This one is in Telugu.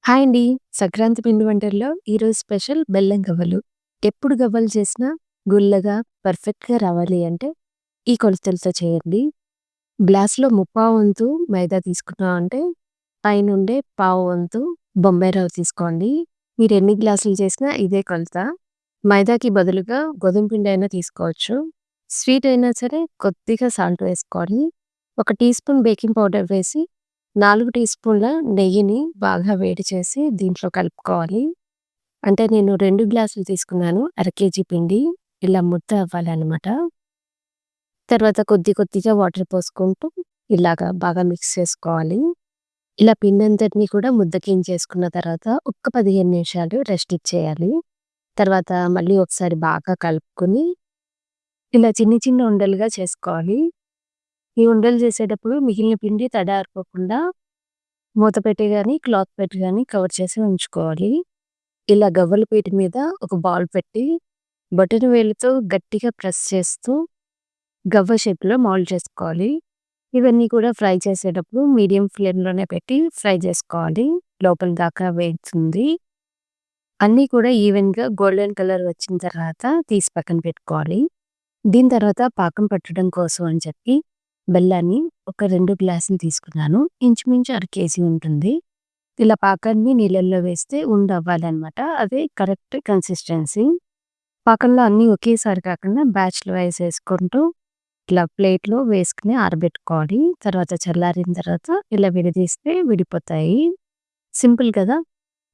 హాయ్ అండి. సంక్రాంతి పిండి వంటల్లో ఈరోజు స్పెషల్ బెల్లం గవ్వలు. ఎప్పుడు గవ్వలు చేసినా గుల్లగా, పర్ఫెక్ట్‌గా రావాలి అంటే ఈ కొలతలతో చేయండి. గ్లాస్‌లో ముప్పావు వంతు మైదా తీసుకున్నామంటే పైనుండే పావు వంతు బొంబాయి రవ్వ తీసుకోండి. మీరు ఎన్ని గ్లాసులు చేసినా ఇదే కొలత. మైదాకి బదులుగా గోధుమ పిండి అయినా తీసుకోవచ్చు. స్వీట్ అయినా సరే కొద్దిగా సాల్ట్ వేసుకోవాలి. ఒక టీ స్పూన్ బేకింగ్ పౌడర్ వేసి 4 టీ స్పూన్ల నెయ్యిని బాగా వేడి చేసి దీంట్లో కలుపుకోవాలి. అంటే నేను 2 గ్లాసులు తీసుకున్నాను. అర కేజీ పిండి. ఇలా ముద్ద అవ్వాలనమాట. తర్వాత కొద్ది కొద్దిగా వాటర్ పోసుకుంటూ ఇలాగా బాగా మిక్స్ చేసుకోవాలి. ఇలా పిండంతటిని కూడా ముద్దకించేసుకున్న తర్వాత ఒక్క 15 నిమిషాలు రెస్ట్ ఇచ్చేయాలి. తర్వాత మళ్ళీ ఒకసారి బాగా కలుపుకొని ఇలా చిన్ని చిన్న ఉండలుగా చేసుకోవాలి. ఈ ఉండలు చేసేటప్పుడు మిగిలిన పిండి తడారిపోకుండా మూత పెట్టి గాని, క్లాత్ పెట్టి గాని కవర్ చేసి ఉంచుకోవాలి. ఇలా గవ్వల పీట మీద ఒక బాల్ పెట్టి బొటన వేలుతో గట్టిగా ప్రెస్ చేస్తూ గవ్వ షేప్‌లో మౌల్డ్ చేసుకోవాలి. ఇవన్నీ కూడా ఫ్రై చేసేటప్పుడు మీడియం ఫ్లేమ్‌లోనే పెట్టి ఫ్రై చేసుకోవాలి. లోపల దాకా వేగుతుంది. అన్నీ కూడా ఈవెన్‌గా గోల్డెన్ కలర్ వచ్చిన తర్వాత తీసి పక్కన పెట్టుకోవాలి. దీని తర్వాత పాకం పట్టడం కోసం అని చెప్పి బెల్లాన్ని ఒక 2 గ్లాసులు తీసుకున్నాను. ఇంచుమించు అర కేజీ ఉంటుంది. ఇలా పాకాన్ని నీళ్ళల్లో వేస్తే ఉండవ్వాలనమాట. అదే కరెక్ట్ కన్సిస్టెన్సీ. పాకంలో అన్నీ ఒకేసారి కాకుండా బ్యాచ్‌లు వైస్ ఏసుకుంటూ ఇట్లా ప్లేట్‌లో వేసుకొని ఆరబెట్టుకోవాలి. తర్వాత చల్లారిన తర్వాత ఇలా విడదీస్తే విడిపోతాయి. సింపుల్ కదా!